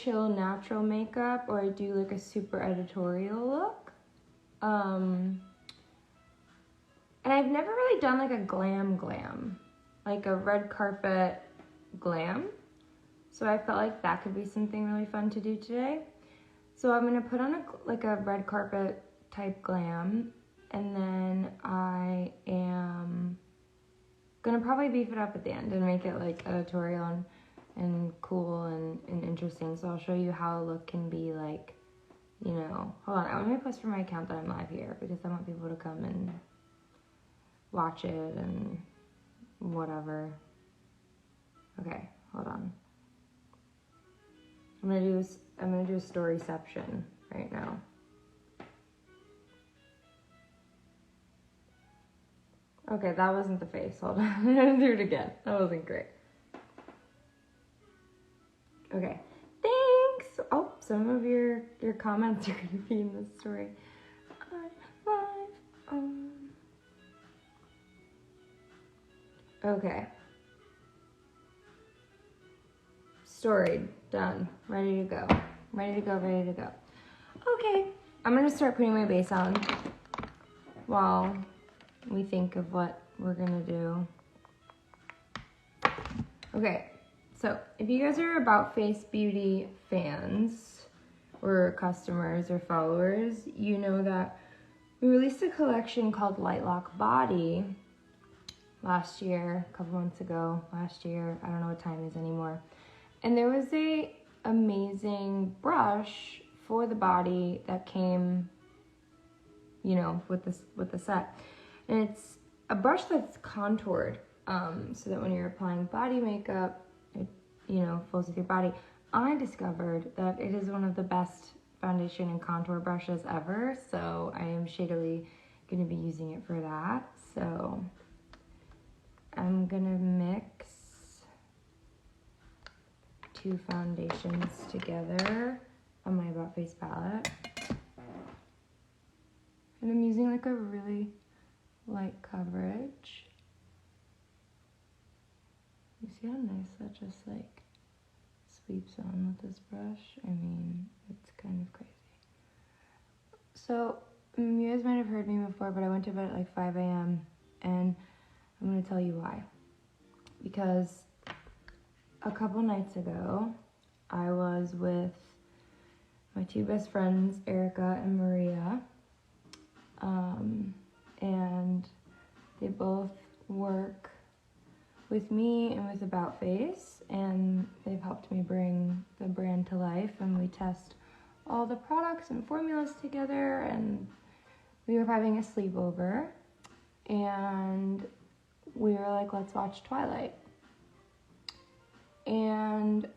chill natural makeup or I do like a super editorial look. And I've never really done like a glam, like a red carpet glam. So I felt like that could be something really fun to do today. So I'm gonna put on a red carpet type glam, and then I am gonna probably beef it up at the end and make it like editorial and cool and interesting. So I'll show you how a look can be like, you know, hold on, let me post for my account that I'm live here because I want people to come and watch it and whatever. Okay, hold on. I'm gonna do a storyception right now. Okay, that wasn't the face. Hold on. I'm gonna do it again. That wasn't great. Okay. Thanks. Oh, some of your comments are gonna be in this story. I'm live. Okay. Story done. Ready to go. Ready to go. Ready to go. Okay. I'm gonna start putting my base on while we think of what we're gonna do. Okay, so if you guys are About Face Beauty fans or customers or followers, you know that we released a collection called Lightlock Body last year, a couple months ago, last year, I don't know what time it is anymore. And there was a amazing brush for the body that came, you know, with the set. And it's a brush that's contoured, so that when you're applying body makeup, it, you know, flows with your body. I discovered that it is one of the best foundation and contour brushes ever, so I am shadily going to be using it for that. So I'm going to mix 2 foundations together on my About Face palette. And I'm using like a really light coverage. You see how nice that just like sweeps on with this brush? I mean, it's kind of crazy. So, you guys might have heard me before, but I went to bed at like 5 a.m. and I'm gonna tell you why. Because a couple nights ago, I was with my 2 best friends, Erica and Maria. And they both work with me and with About Face, and they've helped me bring the brand to life, and we test all the products and formulas together, and we were having a sleepover, and we were like, let's watch Twilight. And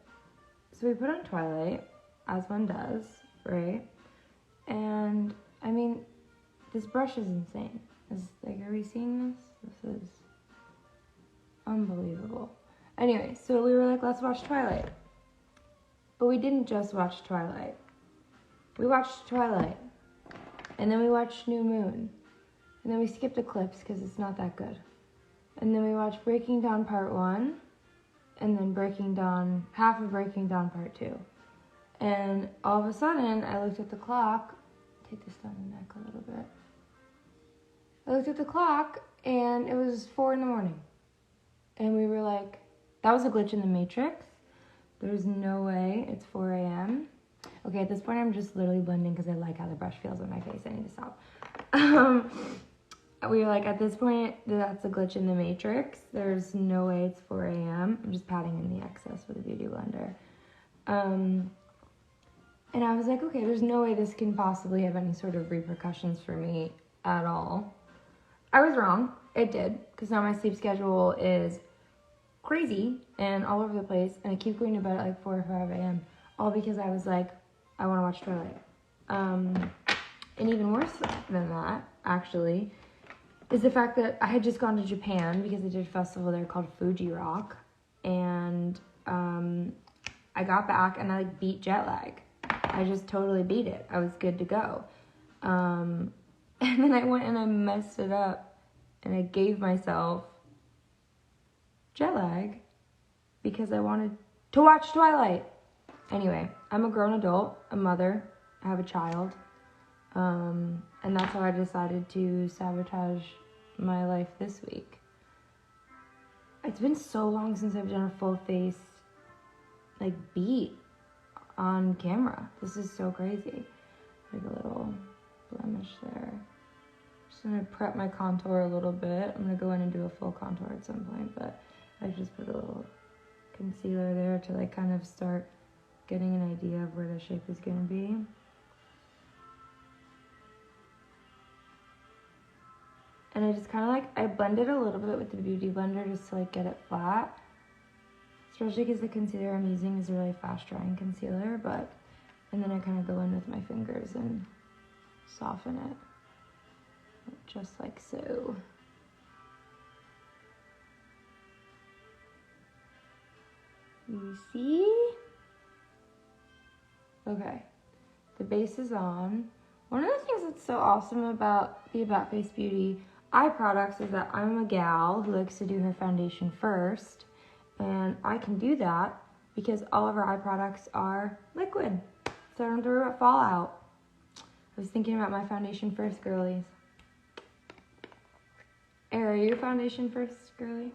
so we put on Twilight, as one does, right? And I mean, this brush is insane. Are we seeing this? This is unbelievable. Anyway, so we were like, let's watch Twilight. But we didn't just watch Twilight. We watched Twilight. And then we watched New Moon. And then we skipped Eclipse because it's not that good. And then we watched Breaking Dawn Part 1. And then half of Breaking Dawn Part 2. And all of a sudden, I looked at the clock. Take this down the neck a little bit. I looked at the clock, and it was 4 in the morning. And we were like, that was a glitch in the Matrix. There's no way it's 4 a.m. Okay, at this point, I'm just literally blending because I like how the brush feels on my face. I need to stop. We were like, at this point, that's a glitch in the Matrix. There's no way it's 4 a.m. I'm just patting in the excess with a beauty blender. And I was like, okay, there's no way this can possibly have any sort of repercussions for me at all. I was wrong. It did, because now my sleep schedule is crazy and all over the place, and I keep going to bed at like 4 or 5 a.m. all because I was like, I want to watch Twilight. And even worse than that, actually, is the fact that I had just gone to Japan because I did a festival there called Fuji Rock, and I got back and I like beat jet lag. I just totally beat it. I was good to go. And then I went and I messed it up, and I gave myself jet lag because I wanted to watch Twilight. Anyway, I'm a grown adult, a mother, I have a child. And that's how I decided to sabotage my life this week. It's been so long since I've done a full face, like, beat on camera. This is so crazy. Like a little blemish there. Just gonna prep my contour a little bit. I'm gonna go in and do a full contour at some point, but I just put a little concealer there to like kind of start getting an idea of where the shape is gonna be. And I just kind of like, I blended a little bit with the Beauty Blender just to like get it flat. Especially because the concealer I'm using is a really fast drying concealer, but, and then I kind of go in with my fingers and soften it. Just like so. You see? Okay, the base is on. One of the things that's so awesome about the About Face Beauty eye products is that I'm a gal who likes to do her foundation first, and I can do that because all of our eye products are liquid, so I don't have to worry about fallout. I was thinking about my foundation first, girlies. Are you foundation first, girly?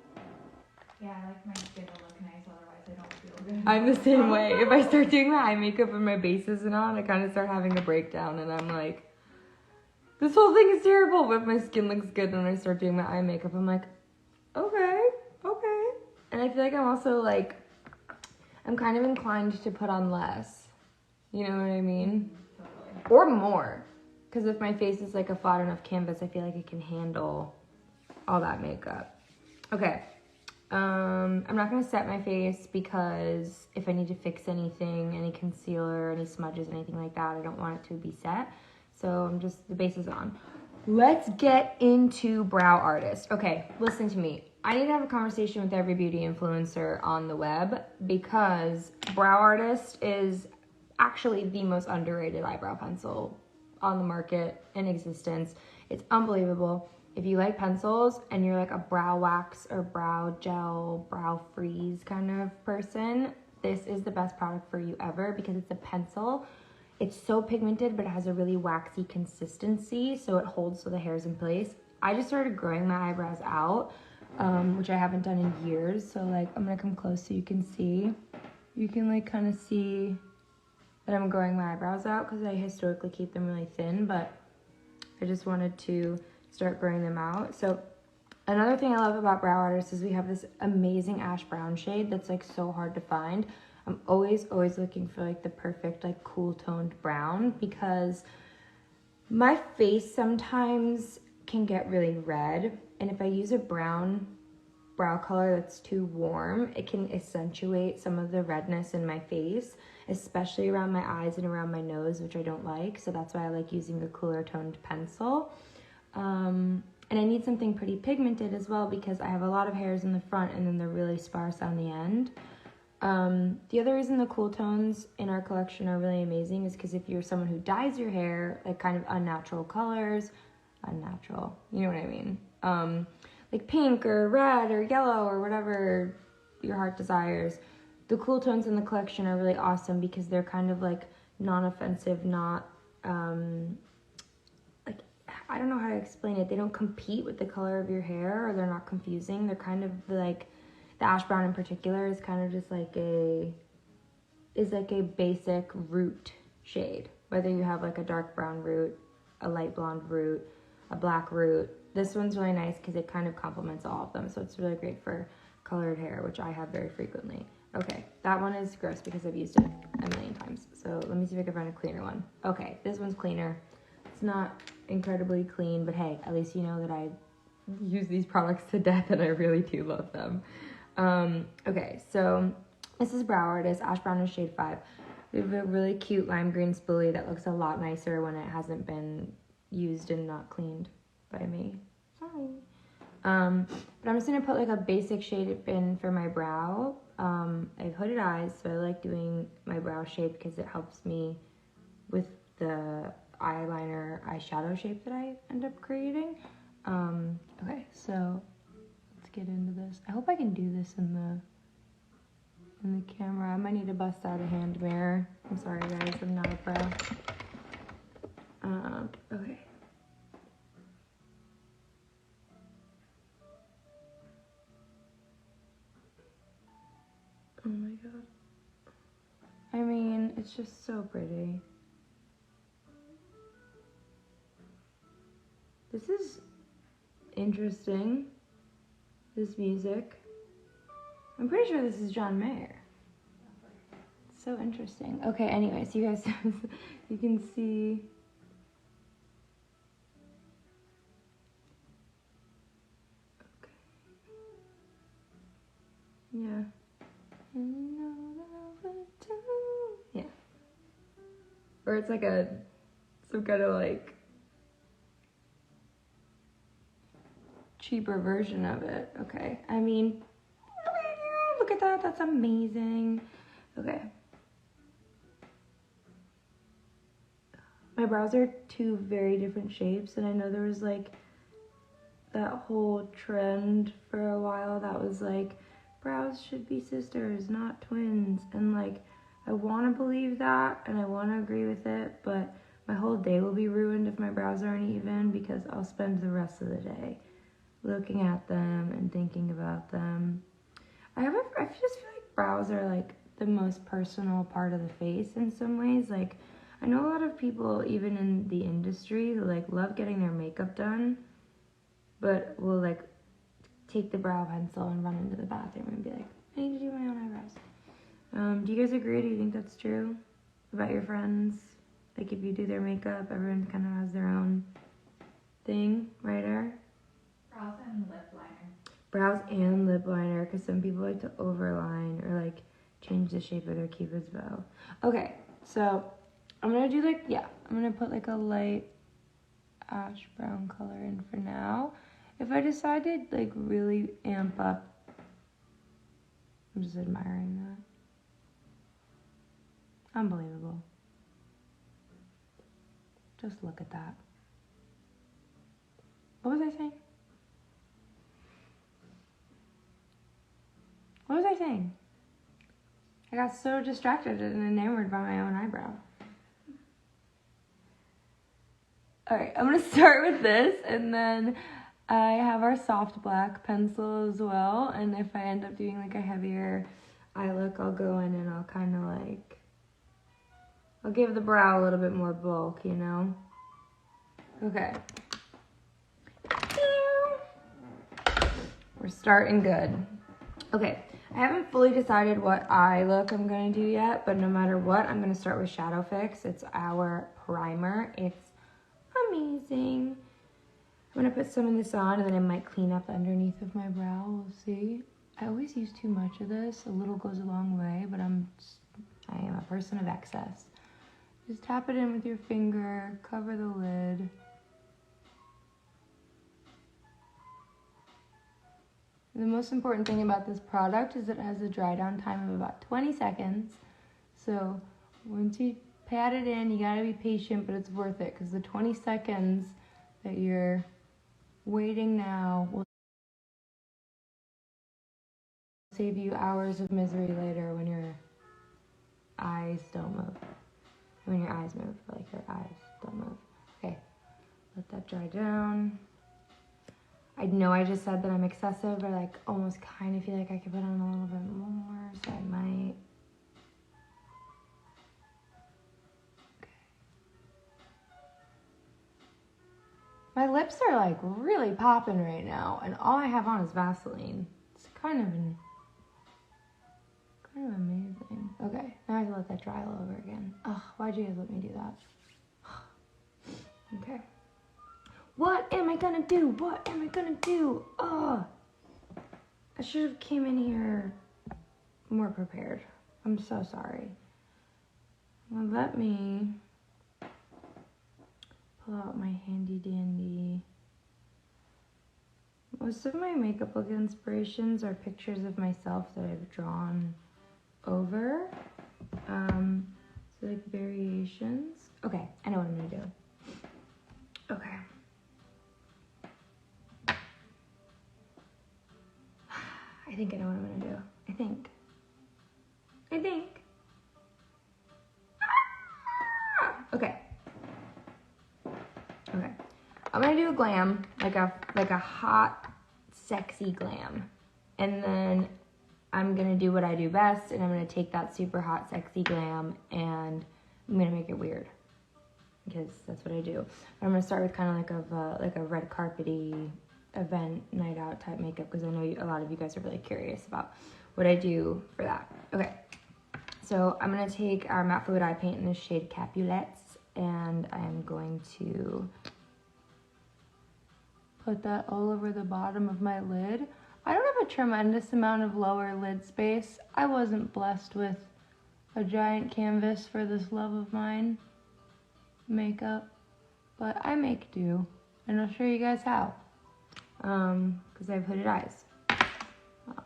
Yeah, I like my skin to look nice, otherwise I don't feel good. I'm the same way. If I start doing my eye makeup and my base isn't on, I kind of start having a breakdown, and I'm like, this whole thing is terrible, but if my skin looks good and I start doing my eye makeup, I'm like, okay. And I feel like I'm also like, I'm kind of inclined to put on less. You know what I mean? Totally. Or more. Because if my face is like a flat enough canvas, I feel like it can handle all that makeup. Okay. I'm not going to set my face because if I need to fix anything, any concealer, any smudges, anything like that, I don't want it to be set. So I'm just, the base is on. Let's get into brow artist. Okay, listen to me. I need to have a conversation with every beauty influencer on the web because brow artist is actually the most underrated eyebrow pencil on the market in existence. It's unbelievable. If you like pencils and you're like a brow wax or brow gel, brow freeze kind of person, this is the best product for you ever because it's a pencil. It's so pigmented, but it has a really waxy consistency, so it holds the hairs in place. I just started growing my eyebrows out, which I haven't done in years. So like, I'm gonna come close so you can see. You can like kind of see that I'm growing my eyebrows out because I historically keep them really thin, but I just wanted to start growing them out. So another thing I love about brow artists is we have this amazing ash brown shade that's like so hard to find. I'm always looking for like the perfect like cool toned brown because my face sometimes can get really red, and if I use a brown brow color that's too warm, it can accentuate some of the redness in my face, especially around my eyes and around my nose, which I don't like. So that's why I like using a cooler toned pencil. And I need something pretty pigmented as well because I have a lot of hairs in the front and then they're really sparse on the end. The other reason the cool tones in our collection are really amazing is because if you're someone who dyes your hair like kind of unnatural colors, you know what I mean? Like pink or red or yellow or whatever your heart desires. The cool tones in the collection are really awesome because they're kind of like non-offensive, not, like, I don't know how to explain it. They don't compete with the color of your hair or they're not confusing. They're kind of like, the ash brown in particular is kind of just like a basic root shade. Whether you have like a dark brown root, a light blonde root, a black root. This one's really nice because it kind of complements all of them. So it's really great for colored hair, which I have very frequently. Okay, that one is gross because I've used it a million times. So let me see if I can find a cleaner one. Okay, this one's cleaner. It's not incredibly clean, but hey, at least you know that I use these products to death and I really do love them. Okay, so this is Brow Artist, Ash Brown in shade 5. We have a really cute lime green spoolie that looks a lot nicer when it hasn't been used and not cleaned by me. Sorry. But I'm just gonna put like a basic shade in for my brow. I have hooded eyes, so I like doing my brow shape because it helps me with the eyeshadow shape that I end up creating. Okay, so let's get into this. I hope I can do this in in the camera. I might need to bust out a hand mirror. I'm sorry guys, I'm not a pro. Okay. Oh my god. I mean, it's just so pretty. This is interesting. This music. I'm pretty sure this is John Mayer. It's so interesting. Okay, anyways, you guys, you can see. Okay. Yeah. Yeah. Or it's like some kind of like cheaper version of it. Okay. I mean, look at that. That's amazing. Okay. My brows are two very different shapes, and I know there was like that whole trend for a while that was like brows should be sisters, not twins. And like, I want to believe that and I want to agree with it, but my whole day will be ruined if my brows aren't even, because I'll spend the rest of the day looking at them and thinking about them. I just feel like brows are like the most personal part of the face in some ways. Like, I know a lot of people, even in the industry, who like love getting their makeup done, but will like take the brow pencil and run into the bathroom and be like, I need to do my own eyebrows. Do you guys agree? Do you think that's true about your friends? Like, if you do their makeup, everyone kind of has their own thing, right, Air? Brows and lip liner. Brows and lip liner, because some people like to overline or like change the shape of their cupid's bow. Okay, so I'm gonna do like, I'm gonna put like a light ash brown color in for now. If I decide to like really amp up, I'm just admiring that. Unbelievable. Just look at that. What was I saying? What was I saying? I got so distracted and enamored by my own eyebrow. Alright, I'm gonna start with this, and then I have our soft black pencil as well, and if I end up doing like a heavier eye look, I'll go in and I'll kind of like, I'll give the brow a little bit more bulk, you know? Okay. We're starting good. Okay, I haven't fully decided what eye look I'm gonna do yet, but no matter what, I'm gonna start with Shadow Fix. It's our primer. It's amazing. I'm gonna put some of this on, and then I might clean up underneath of my brow. We'll see. I always use too much of this. A little goes a long way, but I am a person of excess. Just tap it in with your finger, cover the lid. The most important thing about this product is it has a dry down time of about 20 seconds. So once you pat it in, you gotta be patient, but it's worth it, because the 20 seconds that you're waiting now will save you hours of misery later when your eyes don't move. When your eyes move, like your eyes don't move. Okay, let that dry down. I know I just said that I'm excessive, but I like almost kind of feel like I could put on a little bit more, so I might. Okay. My lips are like really popping right now, and all I have on is Vaseline. It's kind of amazing. Okay, now I have to let that dry all over again. Ugh, why'd you guys let me do that? Okay. What am I gonna do? What am I gonna do? Ugh. I should have came in here more prepared. I'm so sorry. Well, let me pull out my handy dandy. Most of my makeup look inspirations are pictures of myself that I've drawn over. So like variations. Okay, I know what I'm gonna do. Okay. I think I know what I'm gonna do. I think. gonna do a glam, like a hot, sexy glam. And then I'm gonna do what I do best, and I'm gonna take that super hot, sexy glam, and I'm gonna make it weird. Because that's what I do. I'm gonna start with kind of like a red carpety event, night out type makeup, because I know a lot of you guys are really curious about what I do for that. Okay, so I'm gonna take our matte fluid eye paint in the shade Capulets, and I'm going to put that all over the bottom of my lid. I don't have a tremendous amount of lower lid space. I wasn't blessed with a giant canvas for this love of mine, makeup, but I make do, and I'll show you guys how. Because I have hooded eyes.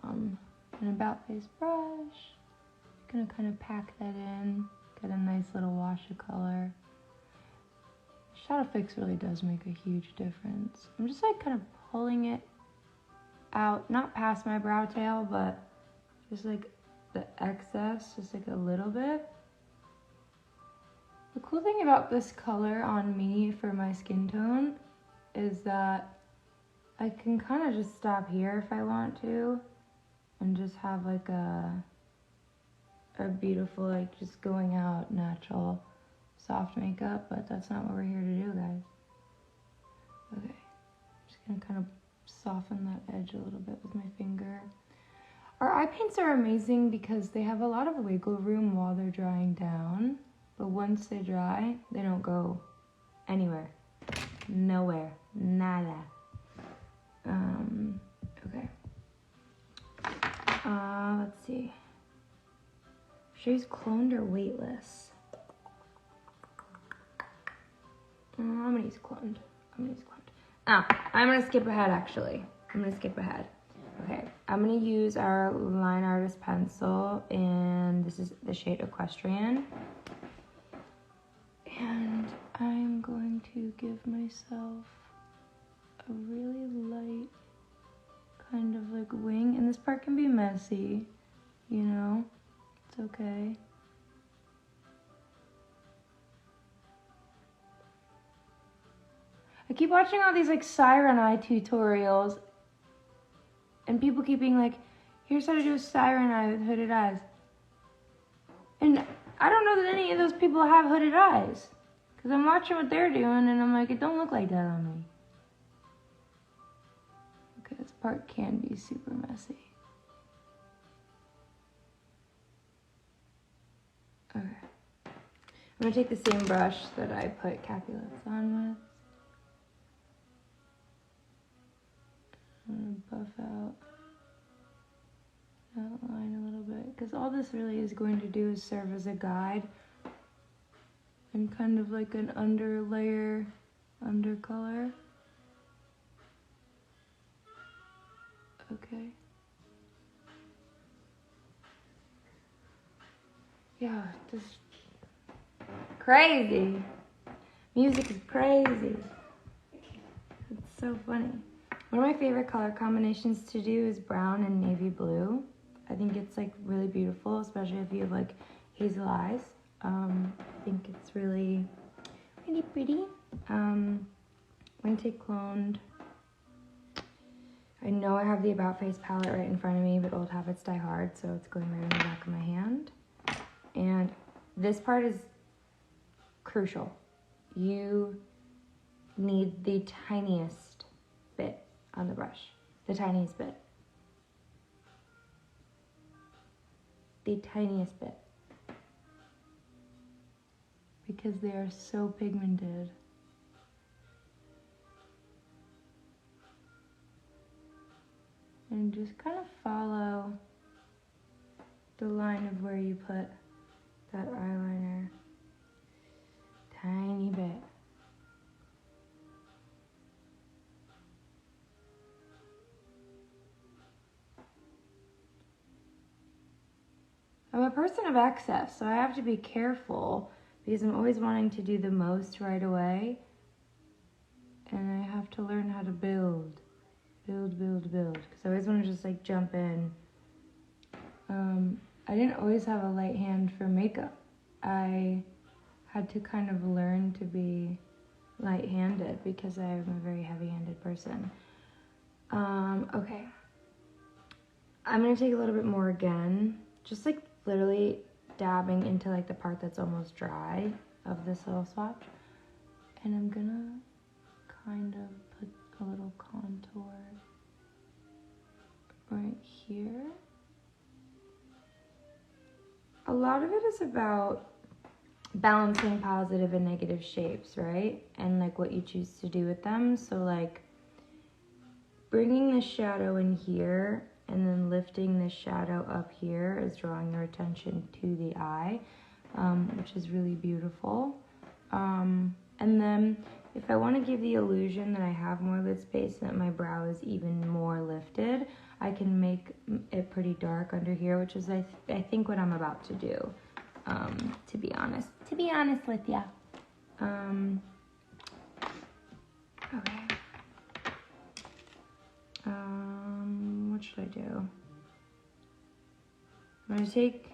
An about face brush. Gonna kind of pack that in, get a nice little wash of color. Shadow fix really does make a huge difference. I'm just like kind of pulling it out, not past my brow tail, but just like the excess, just like a little bit. The cool thing about this color on me for my skin tone is that I can kind of just stop here if I want to and just have like a beautiful, like just going out natural soft makeup, but that's not what we're here to do, guys. Okay, just gonna kind of soften that edge a little bit with my finger. Our eye paints are amazing because they have a lot of wiggle room while they're drying down, but once they dry, they don't go anywhere, nowhere, nada. Okay. Let's see. Should I use cloned or weightless? I'm gonna use cloned. I'm gonna skip ahead actually. Okay, I'm gonna use our Line Artist pencil, and this is the shade Equestrian. And I'm going to give myself a really light kind of like wing, and this part can be messy, you know, it's okay. I keep watching all these like siren eye tutorials, and people keep being like, here's how to do a siren eye with hooded eyes. And I don't know that any of those people have hooded eyes, because I'm watching what they're doing, and I'm like, it don't look like that on me. Okay, this part can be super messy. Okay. I'm gonna take the same brush that I put Capulets on with. I'm gonna buff out that line a little bit, because all this really is going to do is serve as a guide and kind of like an underlayer, undercolor. Okay. Yeah, just crazy. Music is crazy. It's so funny. One of my favorite color combinations to do is brown and navy blue. I think it's like really beautiful, especially if you have like hazel eyes. I think it's really, really pretty. I'm gonna take cloned. I know I have the About Face palette right in front of me, but old habits die hard, so it's going right on the back of my hand. And this part is crucial. You need the tiniest bit on the brush. The tiniest bit. The tiniest bit. Because they are so pigmented. And just kind of follow the line of where you put that eyeliner. Tiny bit. I'm a person of excess, so I have to be careful because I'm always wanting to do the most right away. And I have to learn how to build. Because I always want to just like jump in. I didn't always have a light hand for makeup. I had to kind of learn to be light-handed because I am a very heavy-handed person. Okay. I'm gonna take a little bit more again, just like literally dabbing into like the part that's almost dry of this little swatch. And I'm gonna kind of put a little contour right here. A lot of it is about balancing positive and negative shapes, right? And like what you choose to do with them. So like bringing the shadow in here and then lifting the shadow up here is drawing your attention to the eye, which is really beautiful. And then if I want to give the illusion that I have more lid space and that my brow is even more lifted, I can make it pretty dark under here, which is I think what I'm about to do, to be honest with ya. Okay. What should I do? I'm gonna take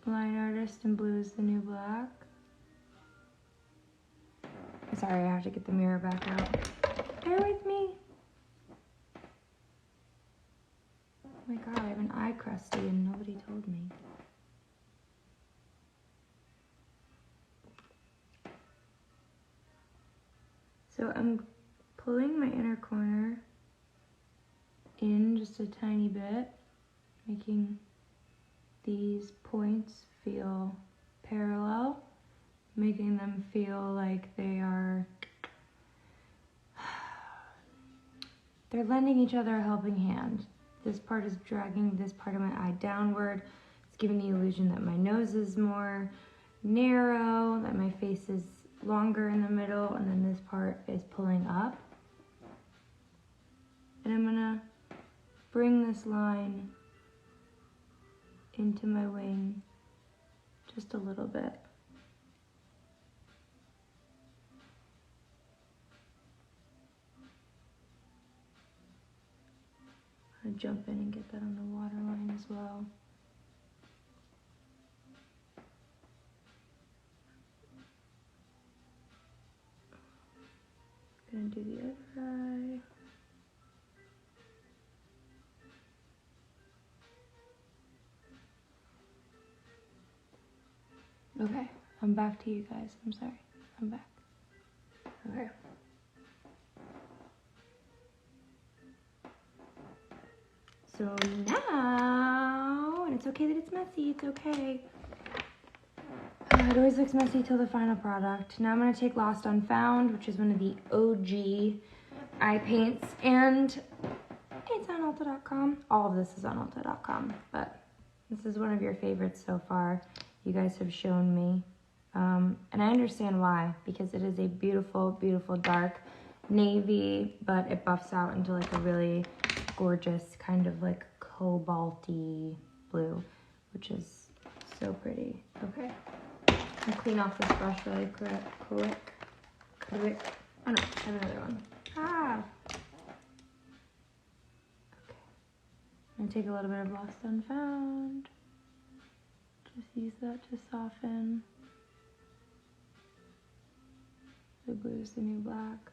Line Artist and Blue is the New Black. Sorry, I have to get the mirror back out. Bear with me. Oh my god, I have an eye crusty and nobody told me. So I'm pulling my inner corner in just a tiny bit, making these points feel parallel, making them feel like they're lending each other a helping hand. This part is dragging this part of my eye downward. It's giving the illusion that my nose is more narrow, that my face is longer in the middle, and then this part is pulling up. And I'm gonna bring this line into my wing just a little bit. I'm gonna jump in and get that on the waterline as well. Gonna do the other eye. Okay, I'm back to you guys. I'm sorry. I'm back. Okay. So now, and it's okay that it's messy, it's okay. It always looks messy till the final product. Now I'm gonna take Lost Unfound, which is one of the OG eye paints, and it's on Ulta.com. All of this is on Ulta.com, but this is one of your favorites so far. You guys have shown me, and I understand why, because it is a beautiful, beautiful dark navy, but it buffs out into like a really gorgeous kind of like cobalty blue, which is so pretty. Okay, I'll clean off this brush really quick. Oh no, I have another one. Okay, I'm gonna take a little bit of Lost Unfound. Just use that to soften. The blue is the new black.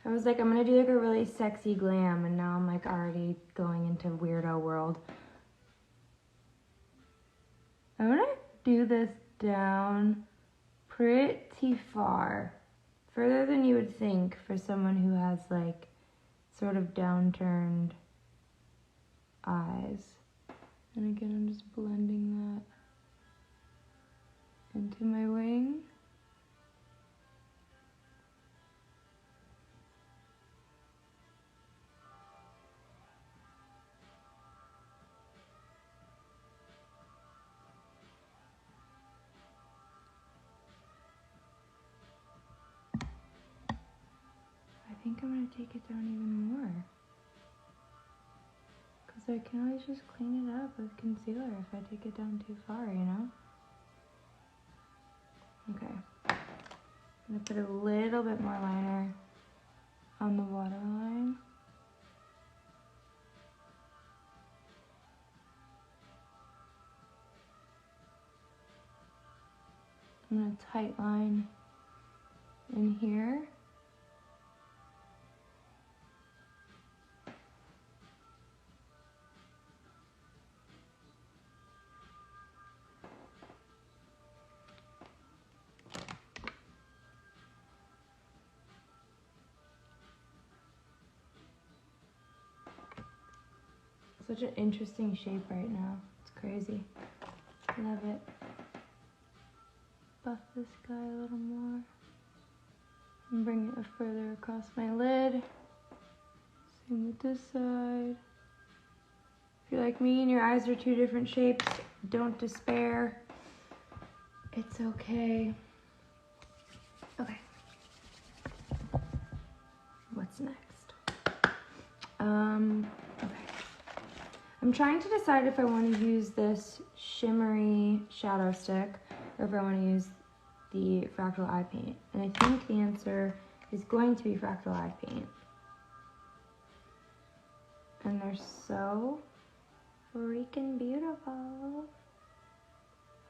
I was like, I'm gonna do like a really sexy glam, and now I'm like already going into weirdo world. I'm gonna do this down pretty far. Further than you would think for someone who has like sort of downturned eyes. And again, I'm just blending that into my wing. I think I'm gonna take it down even more. Because I can always just clean it up with concealer if I take it down too far, you know? Okay. I'm gonna put a little bit more liner on the waterline. I'm gonna tight line in here. Such an interesting shape right now. It's crazy. Love it. Buff this guy a little more. And bring it further across my lid. Same with this side. If you're like me and your eyes are two different shapes, don't despair. It's okay. Okay. What's next? Okay. I'm trying to decide if I want to use this shimmery shadow stick or if I want to use the fractal eye paint. And I think the answer is going to be fractal eye paint. And they're so freaking beautiful. Oh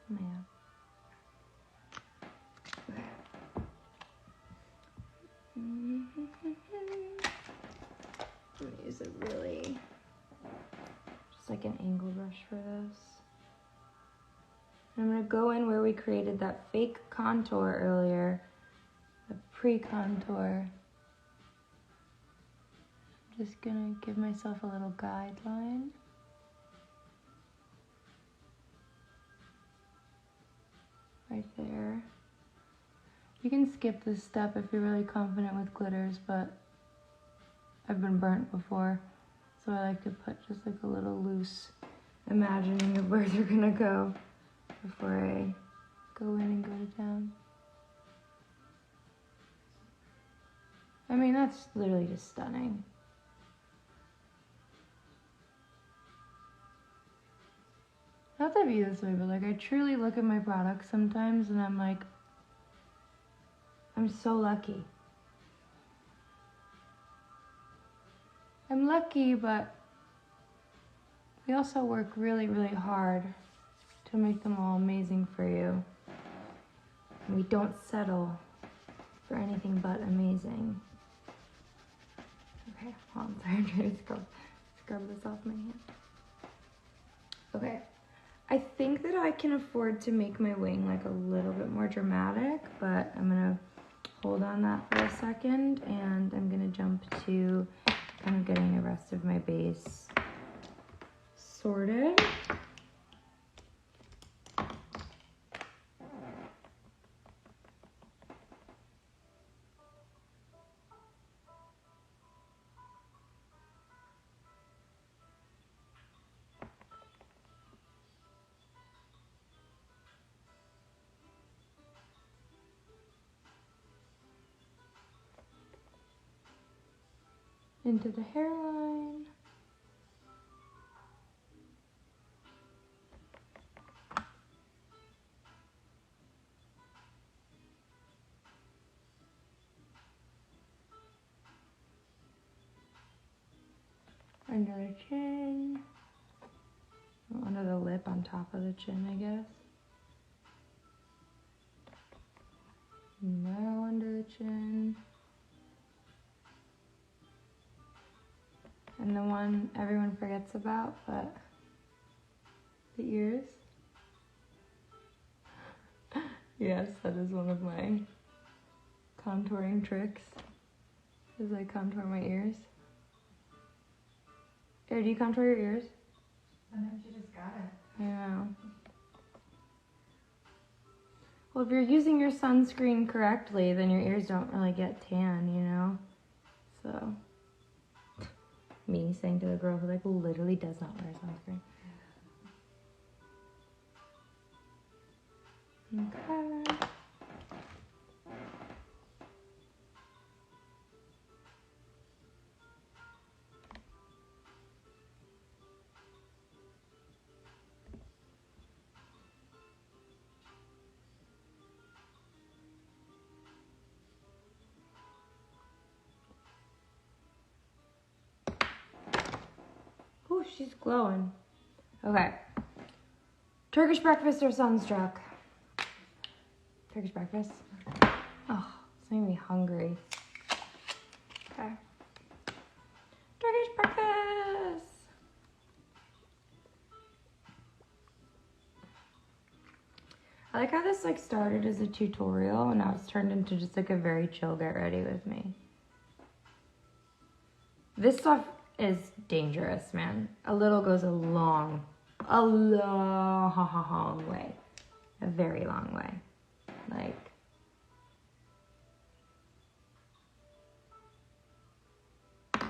man. Okay. I'm gonna use a really, just like an angle brush for this. I'm gonna go in where we created that fake contour earlier, the pre-contour. I'm just gonna give myself a little guideline. Right there. You can skip this step if you're really confident with glitters, but I've been burnt before, so I like to put just like a little loose imagining of where they're gonna go before I go in and go to town. I mean, that's literally just stunning. Not to be this way, but like I truly look at my products sometimes and I'm like, I'm so lucky. I'm lucky, but we also work really, really hard to make them all amazing for you. And we don't settle for anything but amazing. Okay, hold on, sorry, I'm trying to scrub this off my hand. Okay, I think that I can afford to make my wing like a little bit more dramatic, but I'm gonna hold on that for a second and I'm gonna jump to kind of getting the rest of my base sorted. Into the hairline. Under the chin. Under the lip on top of the chin, I guess. Now under the chin. And the one everyone forgets about, but the ears. Yes, that is one of my contouring tricks, is I contour my ears. Or do you contour your ears? Sometimes you just got it. I know. Well, if you're using your sunscreen correctly, then your ears don't really get tan, you know? So, me saying to the girl who like literally does not wear sunscreen. Okay. Ooh, she's glowing. Okay. Turkish breakfast or sunstruck? Turkish breakfast? Oh, it's making me hungry. Okay. Turkish breakfast! I like how this like started as a tutorial and now it's turned into just like a very chill get ready with me. This stuff is dangerous, man. A little goes a long way. A very long way. Like, do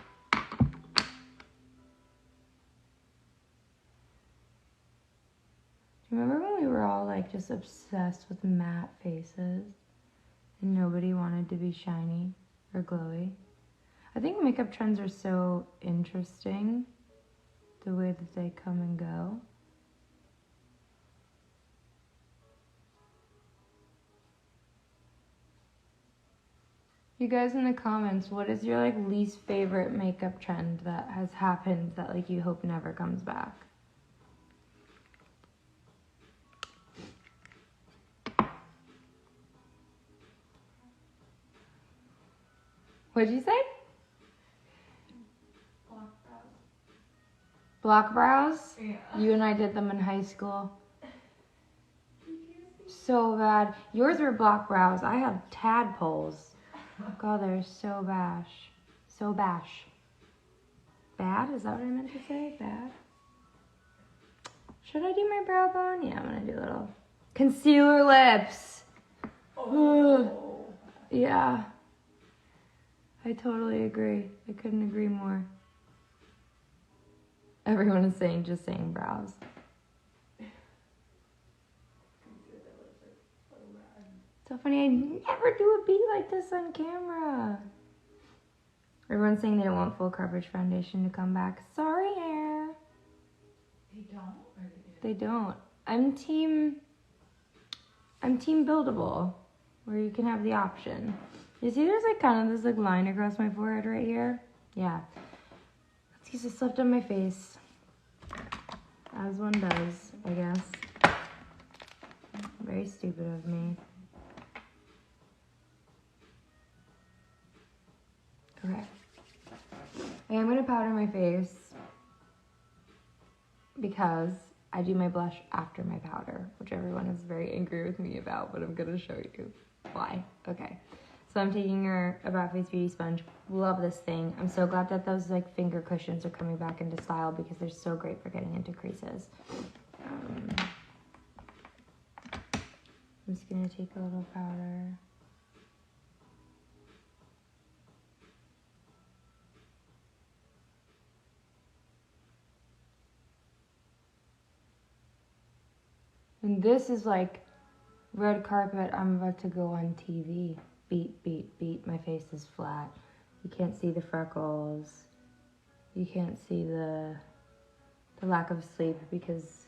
you remember when we were all like just obsessed with matte faces and nobody wanted to be shiny or glowy? I think makeup trends are so interesting, the way that they come and go. You guys in the comments, what is your like least favorite makeup trend that has happened that like you hope never comes back? What'd you say? Block brows? Yeah. You and I did them in high school. So bad. Yours were block brows. I had tadpoles. God, they're so bash. So bash. Bad? Is that what I meant to say? Bad? Should I do my brow bone? Yeah, I'm gonna do a little concealer lips. Oh. Yeah. I totally agree. I couldn't agree more. Everyone is saying, just saying brows. So funny, I never do a beat like this on camera. Everyone's saying they don't want full coverage foundation to come back. Sorry, hair. They don't? Or they do? They don't. I'm team buildable, where you can have the option. You see there's like kind of this like line across my forehead right here? Yeah. That's because I slept on my face. As one does, I guess. Very stupid of me. Okay. I am going to powder my face because I do my blush after my powder, which everyone is very angry with me about, but I'm going to show you why. Okay. So I'm taking our About Face Beauty sponge. Love this thing. I'm so glad that those like finger cushions are coming back into style because they're so great for getting into creases. I'm just going to take a little powder. And this is like red carpet. I'm about to go on TV. Beat, beat, beat. My face is flat. You can't see the freckles. You can't see the lack of sleep because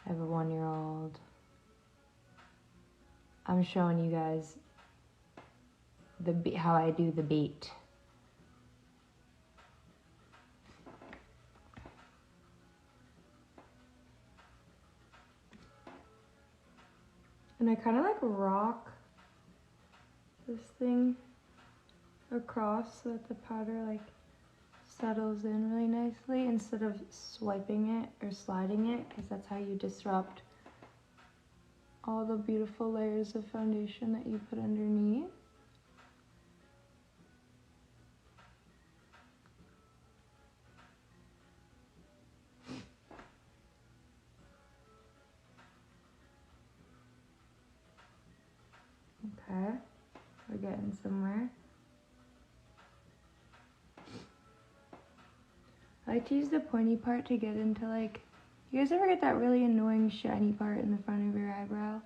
I have a 1-year-old. I'm showing you guys how I do the beat. And I kind of like rock this thing across so that the powder like settles in really nicely instead of swiping it or sliding it, because that's how you disrupt all the beautiful layers of foundation that you put underneath. Okay, we're getting somewhere. I like to use the pointy part to get into like, you guys ever get that really annoying shiny part in the front of your eyebrow?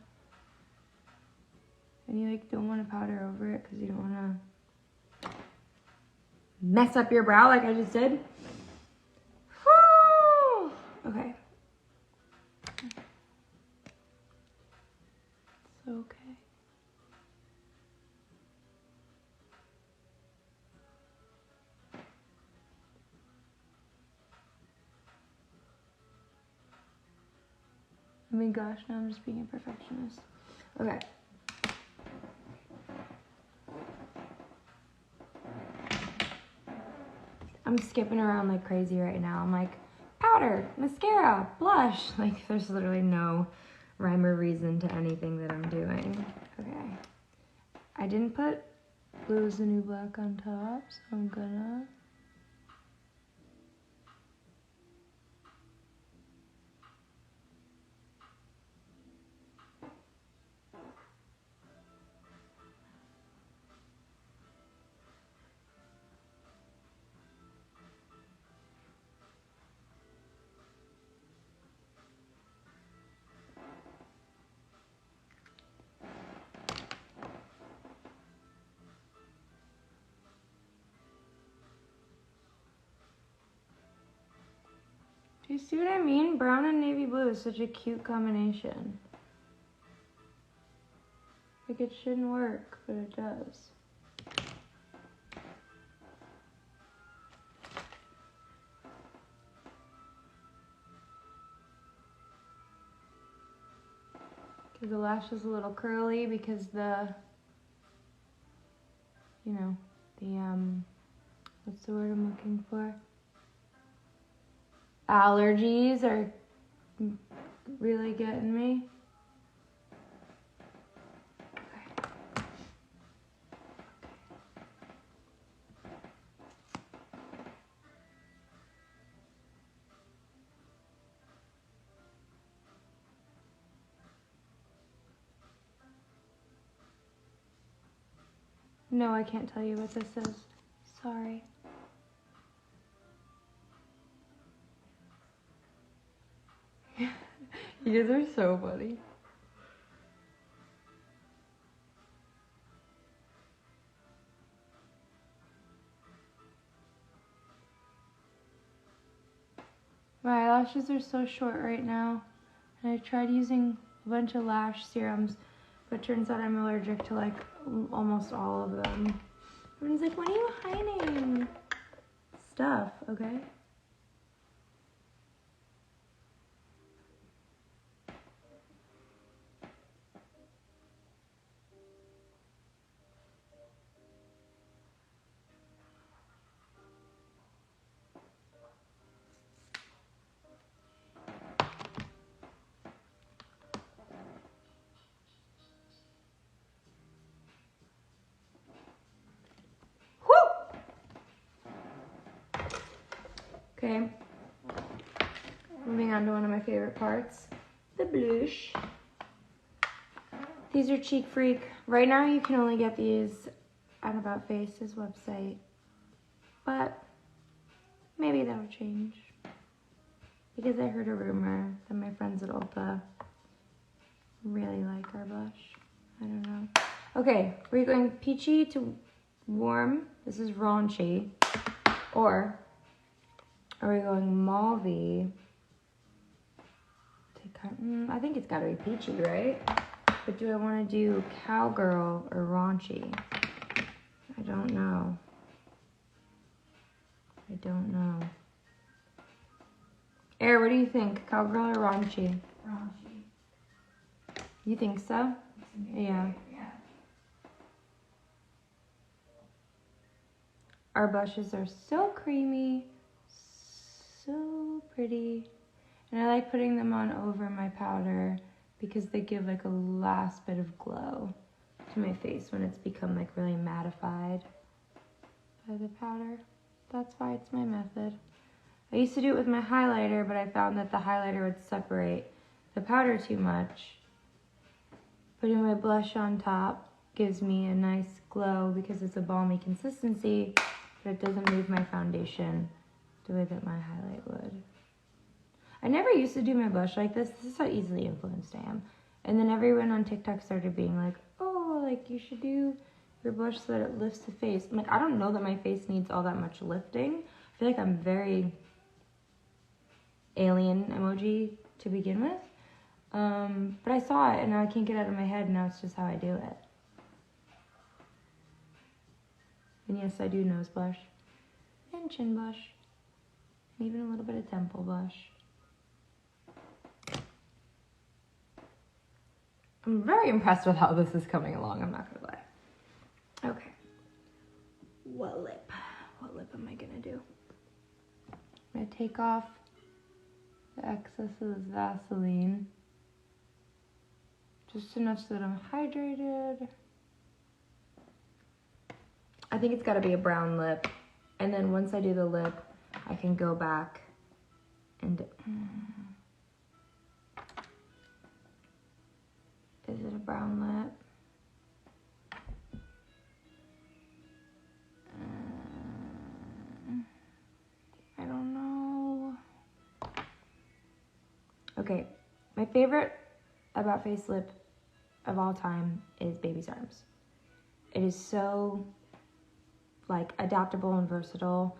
And you like don't want to powder over it because you don't want to mess up your brow like I just did. Whew. Okay. It's okay. I mean, gosh, now I'm just being a perfectionist. Okay. I'm skipping around like crazy right now. I'm like, powder, mascara, blush. Like, there's literally no rhyme or reason to anything that I'm doing. Okay. I didn't put Blue is the New Black on top, so I'm gonna... Do you see what I mean? Brown and navy blue is such a cute combination. Like, it shouldn't work, but it does. Give the lashes a little curly because the, you know, the, what's the word I'm looking for? Allergies are really getting me. No, I can't tell you what this is. Sorry. You guys are so funny. My eyelashes are so short right now, and I tried using a bunch of lash serums, but it turns out I'm allergic to like almost all of them. Everyone's like, what are you hiding? Stuff, okay? Okay, moving on to one of my favorite parts, the blush. These are Cheek Freak. Right now you can only get these on About Face's website, but maybe that'll change. Because I heard a rumor that my friends at Ulta really like our blush. I don't know. Okay, we're going peachy to warm. This is raunchy. Or are we going mauvey? I think it's gotta be peachy, right? But do I wanna do cowgirl or raunchy? I don't know. I don't know. Air, what do you think? Cowgirl or raunchy? Raunchy. You think so? Yeah. Yeah. Our blushes are so creamy, so pretty. And I like putting them on over my powder because they give like a last bit of glow to my face when it's become like really mattified by the powder. That's why it's my method. I used to do it with my highlighter, but I found that the highlighter would separate the powder too much. Putting my blush on top gives me a nice glow because it's a balmy consistency, but it doesn't move my foundation the way that my highlight would. I never used to do my blush like this. This is how easily influenced I am. And then everyone on TikTok started being like, oh, like you should do your blush so that it lifts the face. I'm like, I don't know that my face needs all that much lifting. I feel like I'm very alien emoji to begin with. But I saw it and now I can't get it out of my head. Now it's just how I do it. And yes, I do nose blush and chin blush and even a little bit of temple blush. I'm very impressed with how this is coming along, I'm not gonna lie. Okay. What lip? What lip am I gonna do? take off the excess of this Vaseline. Just enough so that I'm hydrated. I think it's gotta be a brown lip. And then once I do the lip, I can go back and... Is it a brown lip? I don't know. Okay, my favorite About Face lip of all time is Baby's Arms. It is so like adaptable and versatile,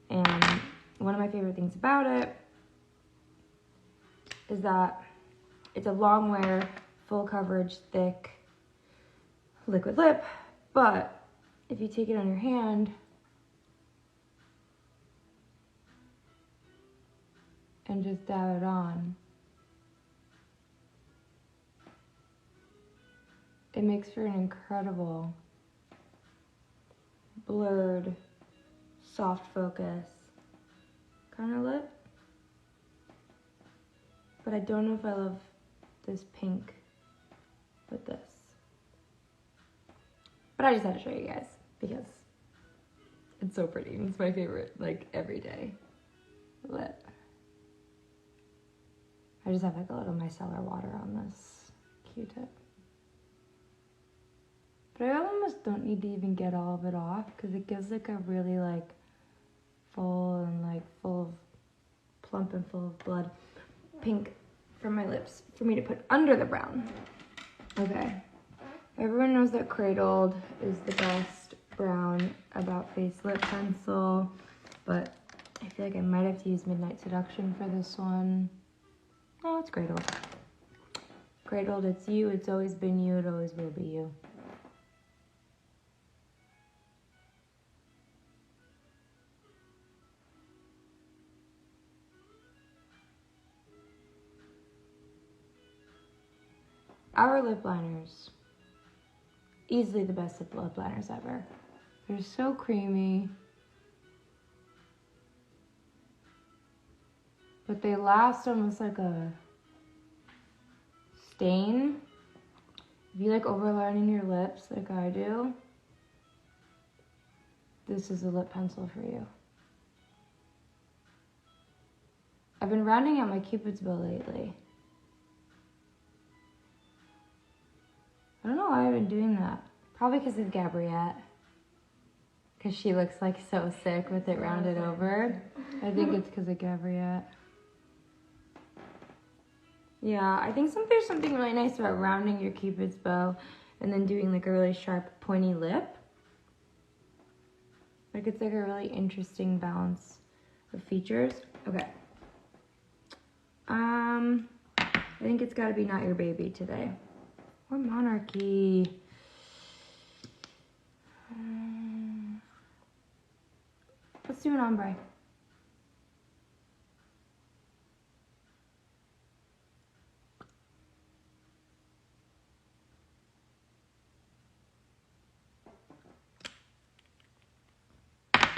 and one of my favorite things about it is that it's a long wear, full coverage, thick liquid lip, but if you take it on your hand and just dab it on, it makes for an incredible blurred, soft focus kind of lip. But I don't know if I love this pink with this. But I just had to show you guys because it's so pretty. It's my favorite, like, everyday lip. I just have like a little micellar water on this Q-tip. But I almost don't need to even get all of it off because it gives like a really like full and like full of plump and full of blood pink for my lips for me to put under the brown. Okay. Everyone knows that Cradled is the best brown About Face lip pencil, but I feel like I might have to use Midnight Seduction for this one. No, it's Cradled. Cradled, it's you, it's always been you, it always will be you. Our lip liners, easily the best lip liners ever. They're so creamy, but they last almost like a stain. If you like overlining your lips like I do, this is a lip pencil for you. I've been rounding out my Cupid's bow lately. I don't know why I've been doing that. Probably because of Gabriette. Because she looks like so sick with it rounded over. I think it's because of Gabriette. Yeah, I think there's something really nice about rounding your Cupid's bow and then doing like a really sharp, pointy lip. Like it's like a really interesting balance of features. Okay. I think it's gotta be Not Your Baby today. Or Monarchy. Let's do an ombre.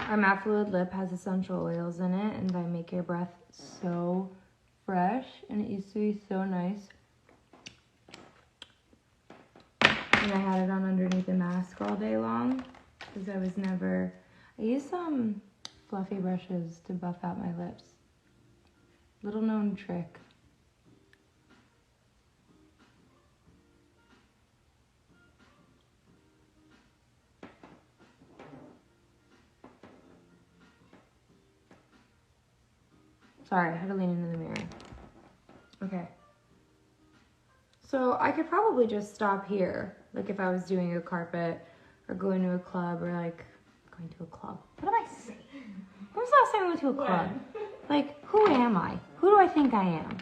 Our matte fluid lip has essential oils in it, and they make your breath so fresh, and it used to be so nice. And I had it on underneath the mask all day long because I used some fluffy brushes to buff out my lips. Little known trick. Sorry, I had to lean into the mirror. Okay. So I could probably just stop here, like if I was doing a carpet or going to a club or like going to a club. What am I saying? When was the last time I went to a club? Like, who am I? Who do I think I am?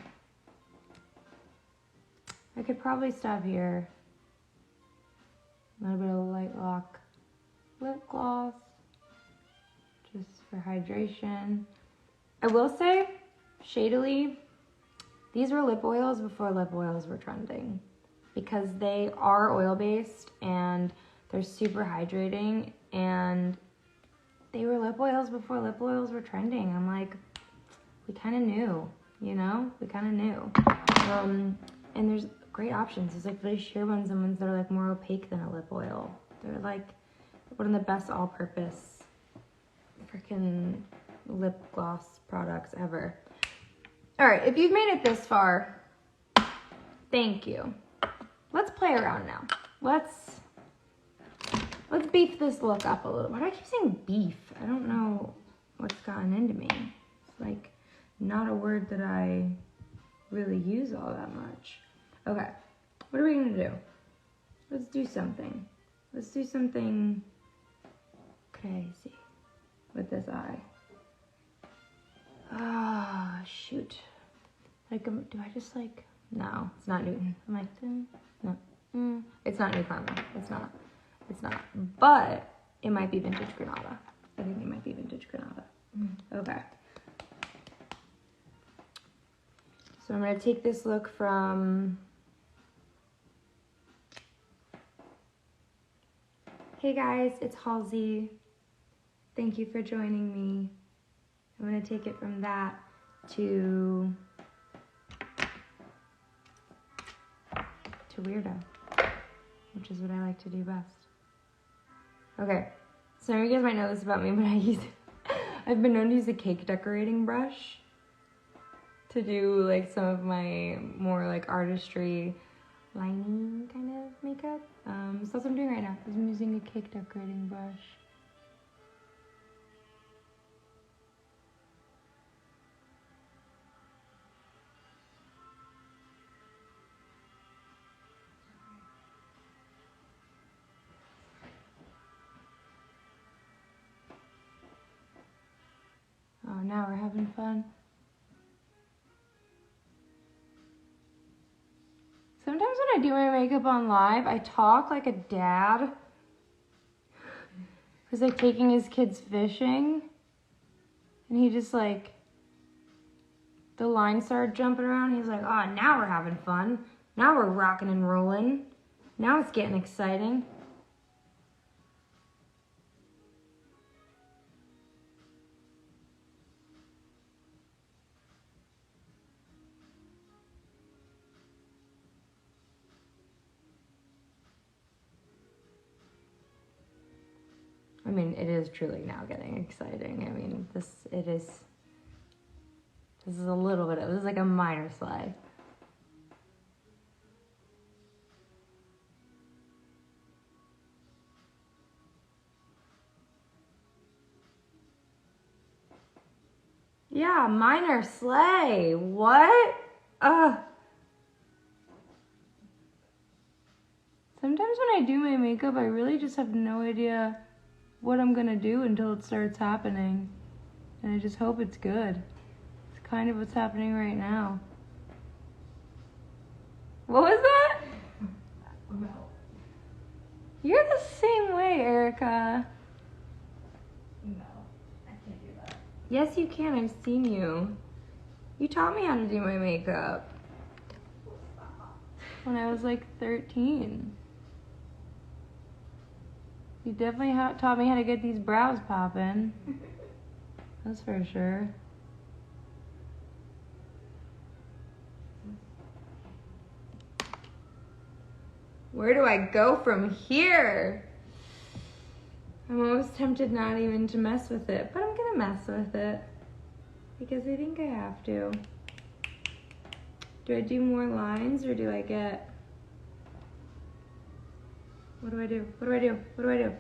I could probably stop here. A little bit of light lock lip gloss, just for hydration. I will say, shadily, these were lip oils before lip oils were trending because they are oil-based and they're super hydrating, and they were lip oils before lip oils were trending. I'm like, we kind of knew, you know? We kind of knew. And there's great options. There's like really sheer ones and ones that are like more opaque than a lip oil. They're like one of the best all-purpose freaking lip gloss products ever. All right, if you've made it this far, thank you. Let's play around now. Let's beef this look up a little. Why do I keep saying beef? I don't know what's gotten into me. It's like not a word that I really use all that much. Okay, what are we gonna do? Let's do something. Let's do something crazy with this eye. Ah, shoot. Like, do I just like, no, it's not Newton. I'm like, no, it's not New Karma. It's not. It's not. But it might be Vintage Granada. I think it might be Vintage Granada. Okay. So I'm gonna take this look from, hey guys, it's Halsey. Thank you for joining me. I'm gonna take it from that to weirdo, which is what I like to do best. Okay, some of you guys might know this about me, but I've been known to use a cake decorating brush to do like some of my more like artistry lining kind of makeup. So that's what I'm doing right now. I'm using a cake decorating brush. Oh, now we're having fun. Sometimes when I do my makeup on live, I talk like a dad who's like taking his kids fishing, and he just like, the line started jumping around. He's like, oh, now we're having fun. Now we're rocking and rolling. Now it's getting exciting. I mean, it is truly now getting exciting. I mean, this is a little bit of, this is like a minor slide. Yeah, minor slay. What? Sometimes when I do my makeup, I really just have no idea what I'm gonna do until it starts happening. And I just hope it's good. It's kind of what's happening right now. What was that? No. You're the same way, Erica. No, I can't do that. Yes, you can. I've seen you. You taught me how to do my makeup when I was like 13. You definitely taught me how to get these brows popping. That's for sure. Where do I go from here? I'm almost tempted not even to mess with it, but I'm gonna mess with it because I think I have to. Do I do more lines or do I get... What do I do? What do I do? What do I do?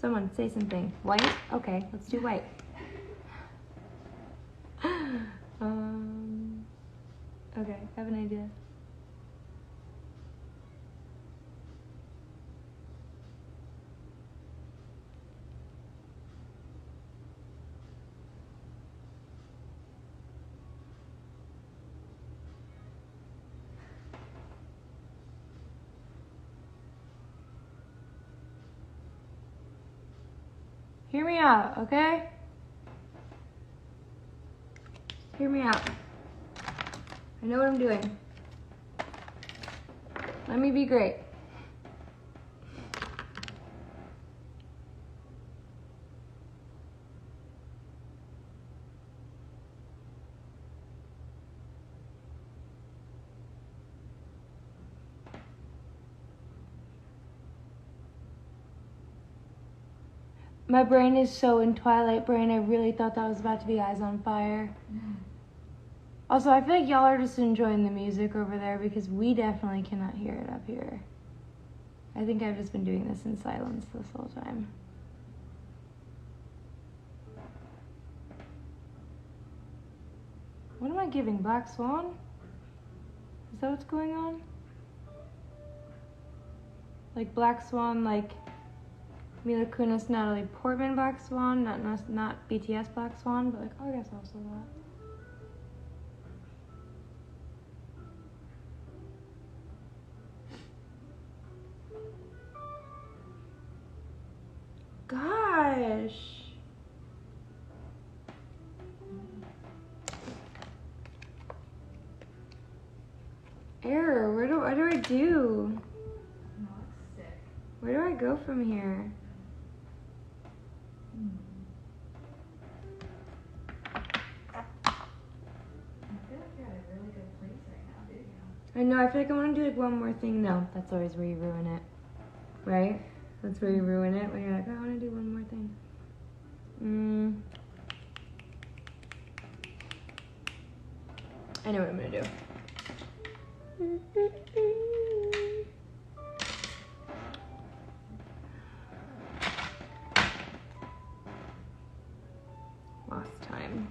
Someone say something. White? Okay, let's do white. Okay, I have an idea. Hear me out, okay? Hear me out. I know what I'm doing. Let me be great. My brain is so in Twilight brain. I really thought that was about to be Eyes on Fire. Also, I feel like y'all are just enjoying the music over there because we definitely cannot hear it up here. I think I've just been doing this in silence this whole time. What am I giving? Black Swan? Is that what's going on? Like Black Swan, like Mila Kunis, Natalie Portman Black Swan, not BTS Black Swan, but like, oh, I guess also that. Gosh. Error, what do I do? No, it's sick. Where do I go from here? I feel like you're at a really good place right now, dude. I know, I feel like I want to do like one more thing. No, that's always where you ruin it. Right? That's where you ruin it, when you're like, I want to do one more thing. I know what I'm going to do. Lost time.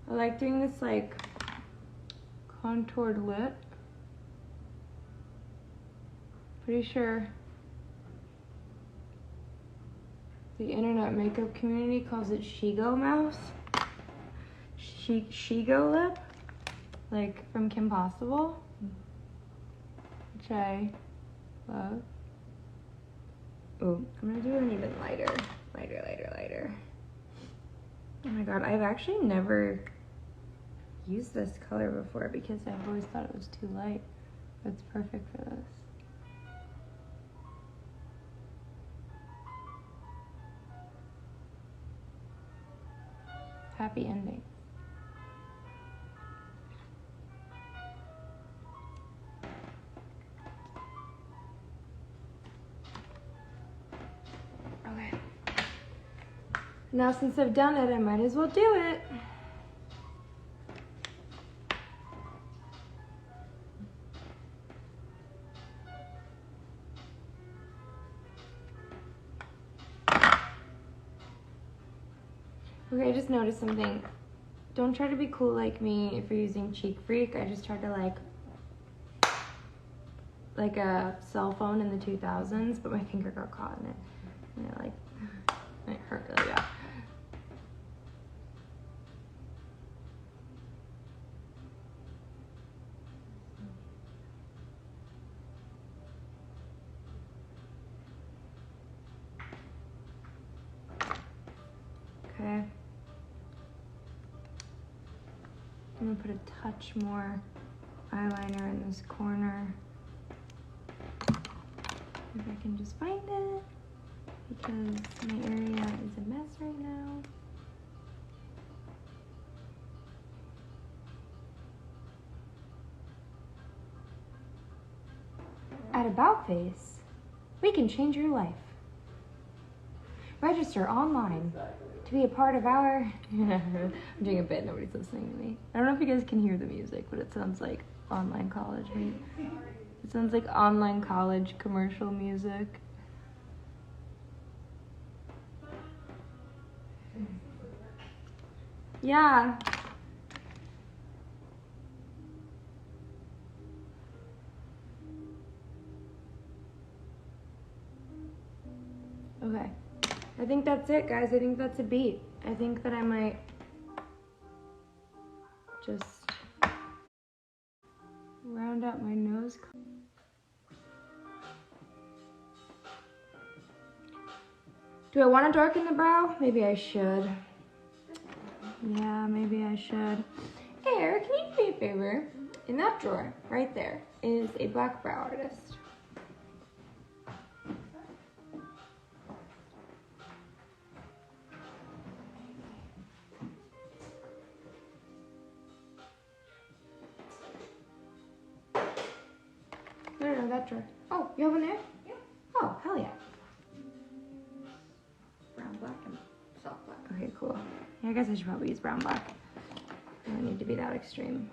I like doing this like contoured lip. Pretty sure the internet makeup community calls it Shigo mouth. Shigo lip, like from Kim Possible, which I love. Oh, I'm gonna do an even lighter. Oh my god, I've actually never used this color before because I've always thought it was too light. But it's perfect for this. Happy ending. Okay. Now since I've done it, I might as well do it. Okay, I just noticed something. Don't try to be cool like me if you're using Cheek Freak. I just tried to like a cell phone in the 2000s, but my finger got caught in it. And it hurt really bad. Okay. I'm gonna put a touch more eyeliner in this corner. If I can just find it, because my area is a mess right now. At About Face, we can change your life. Register online to be a part of our... I'm doing a bit, nobody's listening to me. I don't know if you guys can hear the music, but it sounds like online college. It sounds like online college commercial music. Yeah. Okay. I think that's it, guys. I think that's a beat. I think that I might just round out my nose. Do I want to darken the brow? Maybe I should. Yeah, maybe I should. Hey, Eric, can you do me a favor? In that drawer, right there, is a black brow artist. No, that drawer. Oh, you have one there? Yeah. Oh, hell yeah. Brown, black, and soft black. Okay, cool. Yeah, I guess I should probably use brown black. I don't need to be that extreme.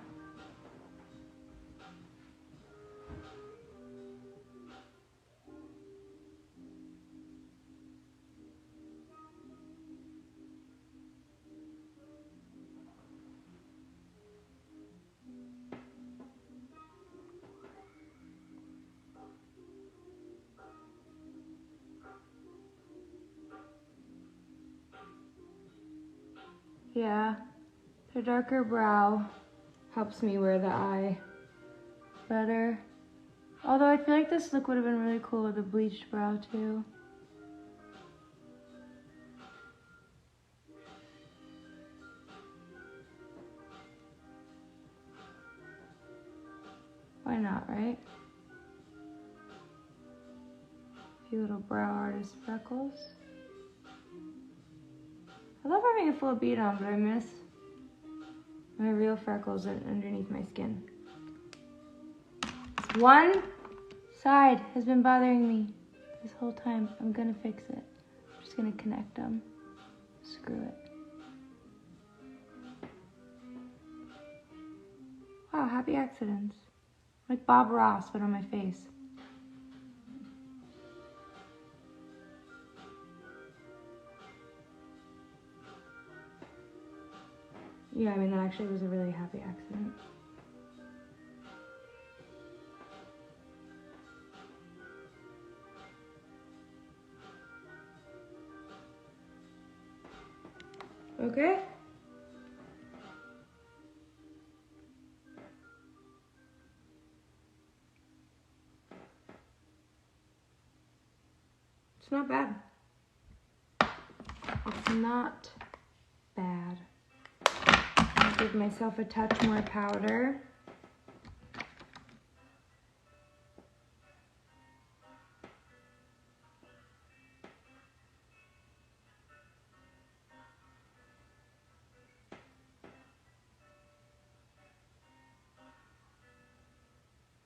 Yeah, the darker brow helps me wear the eye better. Although I feel like this look would have been really cool with a bleached brow too. Why not, right? A few little brow artist freckles. I love having a full bead on, but I miss my real freckles underneath my skin. This one side has been bothering me this whole time. I'm gonna fix it. I'm just gonna connect them. Screw it. Wow, happy accidents. Like Bob Ross, but on my face. Yeah, I mean, that actually was a really happy accident. Okay. It's not bad. It's not bad. I'll give myself a touch more powder.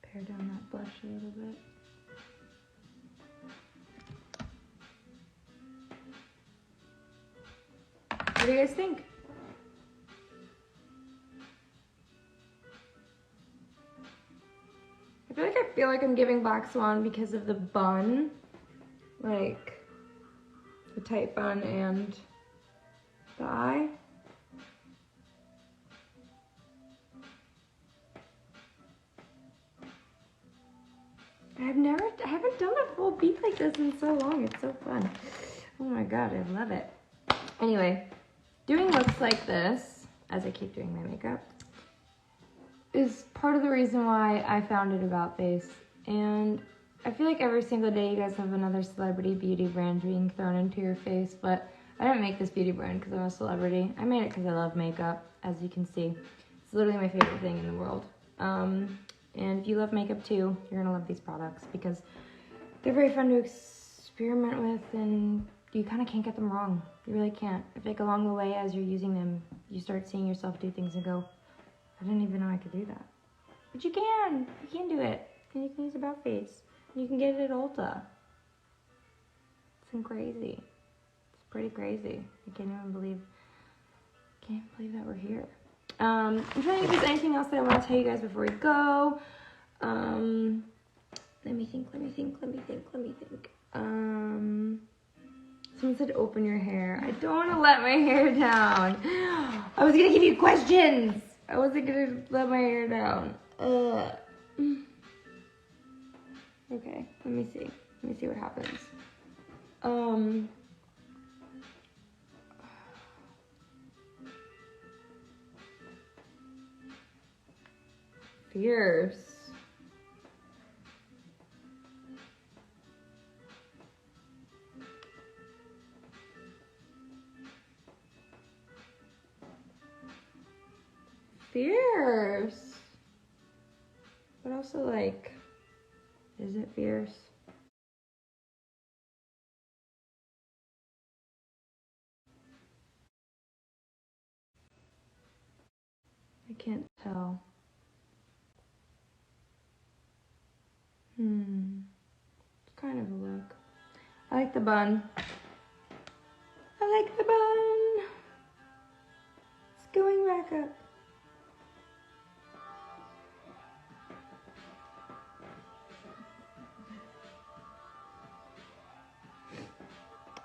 Pare down that blush a little bit. What do you guys think? I feel like I'm giving Black Swan because of the bun. Like, the tight bun and the eye. I haven't done a full beat like this in so long. It's so fun. Oh my god, I love it. Anyway, doing looks like this, as I keep doing my makeup, is part of the reason why I founded About Face. And I feel like every single day you guys have another celebrity beauty brand being thrown into your face, but I didn't make this beauty brand because I'm a celebrity. I made it because I love makeup, as you can see. It's literally my favorite thing in the world. And if you love makeup too, you're gonna love these products because they're very fun to experiment with, and you kind of can't get them wrong. You really can't. I think along the way, as you're using them, you start seeing yourself do things and go, I didn't even know I could do that. But you can do it. And you can use About Face. You can get it at Ulta. It's crazy. It's pretty crazy. I can't believe that we're here. I'm trying to think if there's anything else that I want to tell you guys before we go. Let me think. Someone said open your hair. I don't want to let my hair down. I was going to give you questions. I wasn't going to let my hair down. Okay, let me see. Let me see what happens. Fierce. Fierce. But also, like, is it fierce? I can't tell. It's kind of a look. I like the bun. I like the bun. It's going back up.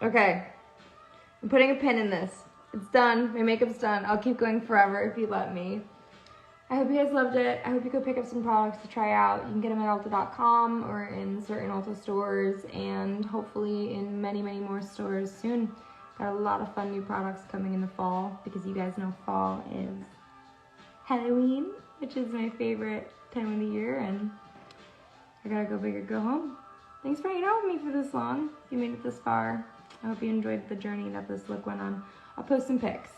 Okay, I'm putting a pin in this. It's done, my makeup's done. I'll keep going forever if you let me. I hope you guys loved it. I hope you go pick up some products to try out. You can get them at Ulta.com or in certain Ulta stores and hopefully in many, many more stores soon. Got a lot of fun new products coming in the fall because you guys know fall is Halloween, which is my favorite time of the year, and I gotta go big or go home. Thanks for hanging out with me for this long. If you made it this far, I hope you enjoyed the journey that this look went on. I'll post some pics.